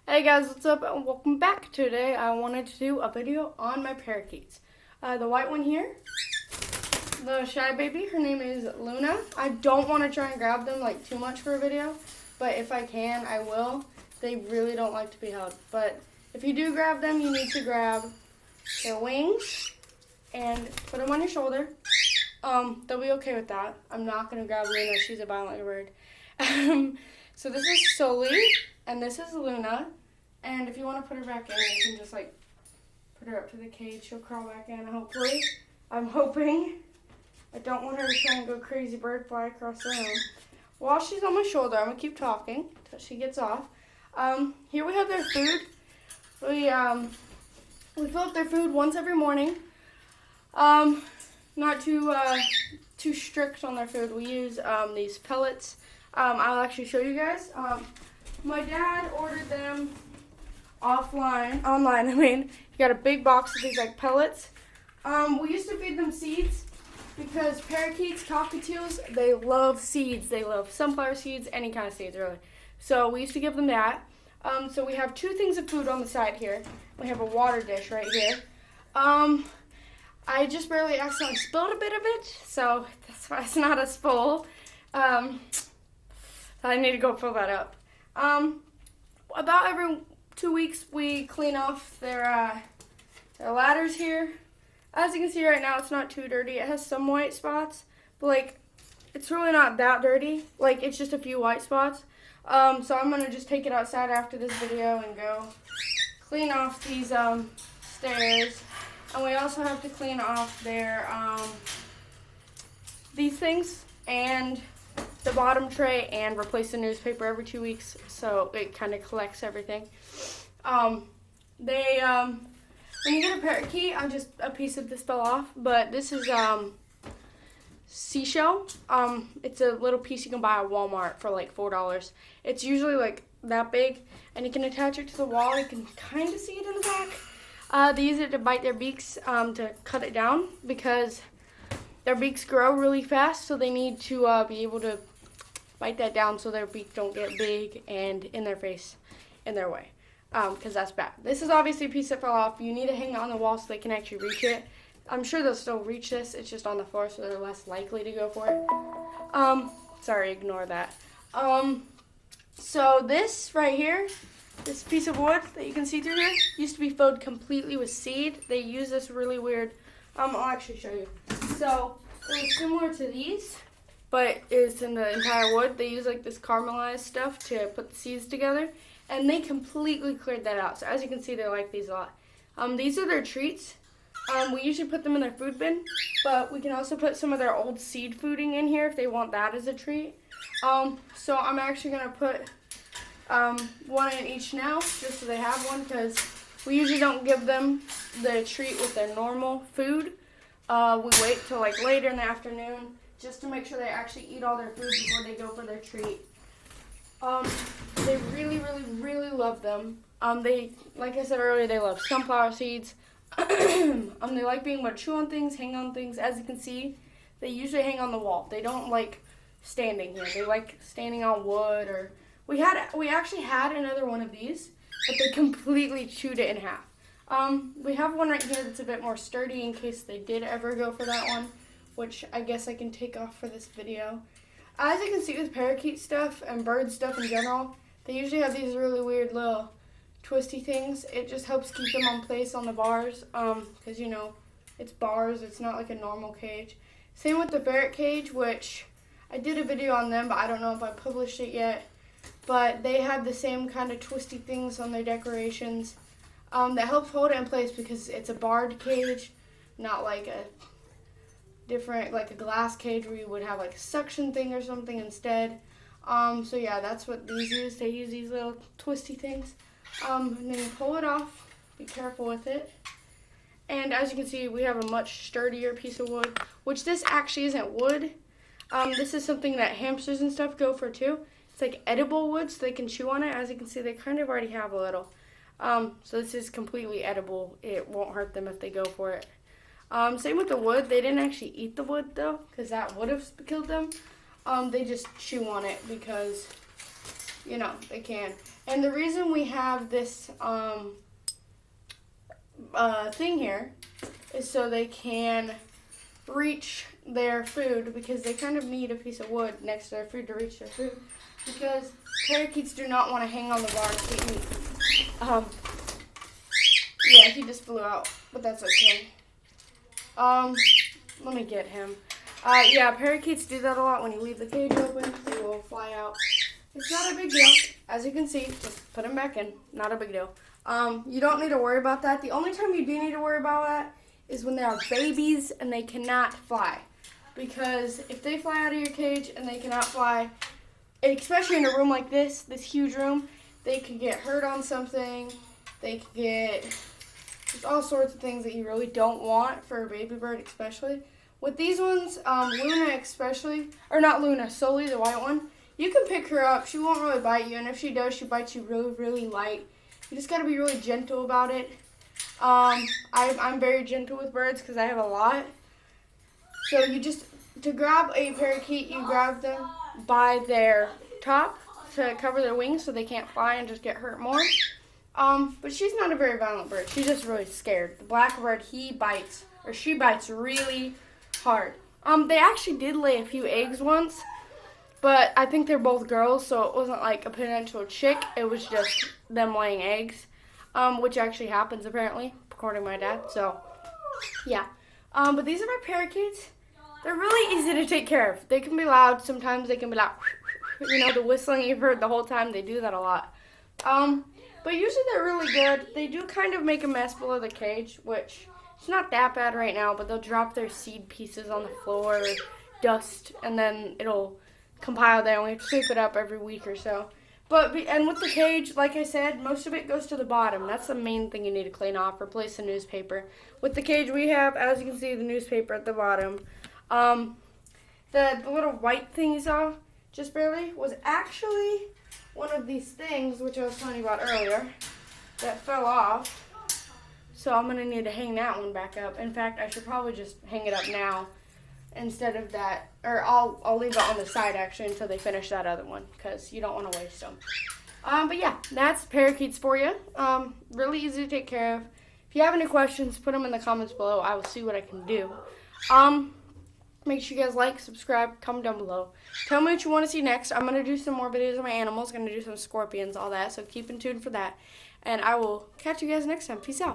Hey guys, what's up and welcome back. Today I wanted to do a video on my parakeets. The white one here, the shy baby, her name is Luna. I don't want to try and grab them like too much for a video, but if I can, I will. They really don't like to be held, but if you do grab them, you need to grab their wings and put them on your shoulder. They'll be okay with that. I'm not going to grab Luna, she's a violent bird. So this is Sully, and this is Luna. And if you want to put her back in, you can just like put her up to the cage. She'll crawl back in, hopefully. I'm hoping. I don't want her to try and go crazy bird fly across the room. While she's on my shoulder, I'm going to keep talking until she gets off. Here we have their food. We fill up their food once every morning. Not too strict on their food. We use these pellets. I'll actually show you guys. My dad ordered them online. He got a big box of these like pellets. We used to feed them seeds because parakeets, cockatiels, they love seeds. They love sunflower seeds, any kind of seeds really. So we used to give them that. So we have two things of food on the side here. We have a water dish right here. I just barely accidentally spilled a bit of it, so that's why it's not as full. I need to go fill that up. About every 2 weeks, we clean off their ladders here. As you can see right now, it's not too dirty. It has some white spots, but like, it's really not that dirty. Like, it's just a few white spots. So I'm gonna just take it outside after this video and go clean off these stairs. And we also have to clean off their these things and the bottom tray and replace the newspaper every 2 weeks, so it kind of collects everything. When you get a parakeet, just a piece of this fell off, but this is seashell. It's a little piece you can buy at Walmart for like $4. It's usually like that big, and you can attach it to the wall. You can kind of see it in the back. They use it to bite their beaks to cut it down because their beaks grow really fast, so they need to be able to bite that down so their beak don't get big and in their face, in their way, because that's bad. This is obviously a piece that fell off. You need to hang it on the wall so they can actually reach it. I'm sure they'll still reach this. It's just on the floor, so they're less likely to go for it. Sorry, ignore that. So this right here, this piece of wood that you can see through here, used to be filled completely with seed. They use this really weird, I'll actually show you. So it was similar to these, but it's in the entire wood. They use like this caramelized stuff to put the seeds together, and they completely cleared that out. So as you can see, they like these a lot. These are their treats. We usually put them in their food bin, but we can also put some of their old seed fooding in here if they want that as a treat. So I'm actually gonna put one in each now, just so they have one, because we usually don't give them the treat with their normal food. We wait till like later in the afternoon just to make sure they actually eat all their food before they go for their treat. They really, really, really love them. They, like I said earlier, they love sunflower seeds. They like being able to chew on things, hang on things. As you can see, they usually hang on the wall. They don't like standing here. They like standing on wood, or we actually had another one of these, but they completely chewed it in half. We have one right here that's a bit more sturdy in case they did ever go for that one, which I guess I can take off for this video. As you can see with parakeet stuff and bird stuff in general, they usually have these really weird little twisty things. It just helps keep them on place on the bars, because you know, it's bars, it's not like a normal cage. Same with the ferret cage, which I did a video on them, but I don't know if I published it yet. But they have the same kind of twisty things on their decorations. That helps hold it in place because it's a barred cage, not like a different, like a glass cage where you would have like a suction thing or something instead. So yeah, that's what these use. They use these little twisty things. And then you pull it off, be careful with it. And as you can see, we have a much sturdier piece of wood, which this actually isn't wood. This is something that hamsters and stuff go for too. It's like edible wood, so they can chew on it. As you can see, they kind of already have a little. So this is completely edible. It won't hurt them if they go for it. Same with the wood. They didn't actually eat the wood though, because that would have killed them. They just chew on it because they can. And the reason we have this thing here is so they can reach their food, because they kind of need a piece of wood next to their food to reach their food, because parakeets do not want to hang on the bar to eat meat. Yeah, he just flew out, but that's okay. Let me get him. Yeah, parakeets do that a lot. When you leave the cage open, they will fly out. It's not a big deal. As you can see, just put them back in. Not a big deal. You don't need to worry about that. The only time you do need to worry about that is when they are babies and they cannot fly. Because if they fly out of your cage and they cannot fly, especially in a room like this huge room, they could get hurt on something. They could get just all sorts of things that you really don't want for a baby bird, especially. With these ones, Luna especially, or not Luna, Sully, the white one, you can pick her up. She won't really bite you, and if she does, she bites you really, really light. You just got to be really gentle about it. I'm very gentle with birds because I have a lot. So to grab a parakeet, you grab them by their top to cover their wings so they can't fly and just get hurt more. But she's not a very violent bird. She's just really scared. The blackbird, she bites really hard. They actually did lay a few eggs once, but I think they're both girls, so it wasn't like a potential chick. It was just them laying eggs, which actually happens apparently, according to my dad. So, yeah. But these are my parakeets. They're really easy to take care of. They can be loud. Sometimes they can be loud. The whistling you've heard the whole time. They do that a lot. But usually they're really good. They do kind of make a mess below the cage, which it's not that bad right now, but they'll drop their seed pieces on the floor, dust, and then it'll compile there, and we have to sweep it up every week or so. And with the cage, like I said, most of it goes to the bottom. That's the main thing you need to clean off. Replace the newspaper. With the cage, we have, as you can see, the newspaper at the bottom. The little white thing you saw, just barely, was actually one of these things, which I was telling you about earlier, that fell off. So I'm going to need to hang that one back up. In fact, I should probably just hang it up now instead of that. Or I'll leave it on the side, actually, until they finish that other one, because you don't want to waste them. But yeah, that's parakeets for you. Really easy to take care of. If you have any questions, put them in the comments below. I will see what I can do. Make sure you guys like, subscribe, comment down below. Tell me what you want to see next. I'm going to do some more videos of my animals. I'm going to do some scorpions, all that. So keep in tune for that. And I will catch you guys next time. Peace out.